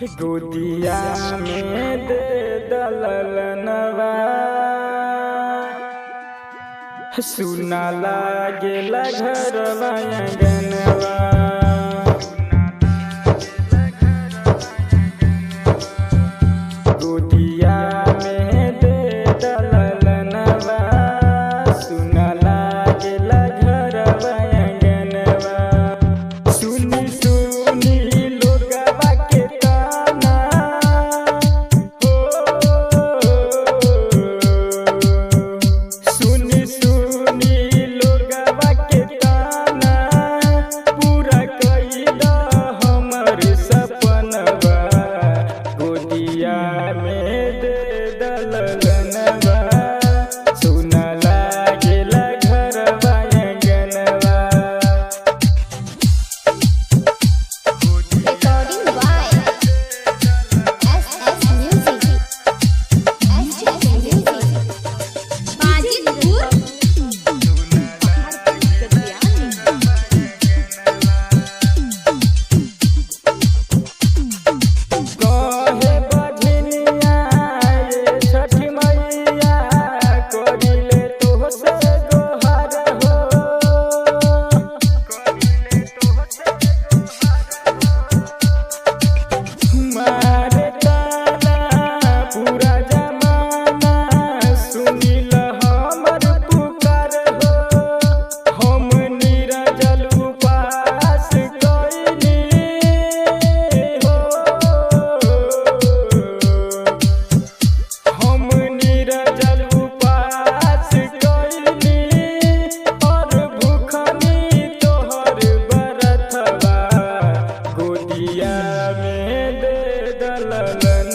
गोदिया में दे दललनवा सुना लागेला घरवा आंगनवा। गोदिया में दे दललनवा सुना लागेला घरवा आंगनवा। सुनी सुनी लोगवा के ताना हो, सुनी सुनी लोगवा के ताना पूरा कइला हमर सपनवा। गोदिया में दे दललनवा सुना लागेला घरवा आंगनवा। Recording by SS Music. SS Music. Majidpur. कहे बजनिया ये छठी मैया करिले तोहसे गोहार हो। मारे ताना पूरा जमाना सुनिल हमर पुकार हो। हम निरजल उपास कइली हो, हम निरजल उपास कइली और भूखनी तोहर बरतवा। गोदिया में दे दललन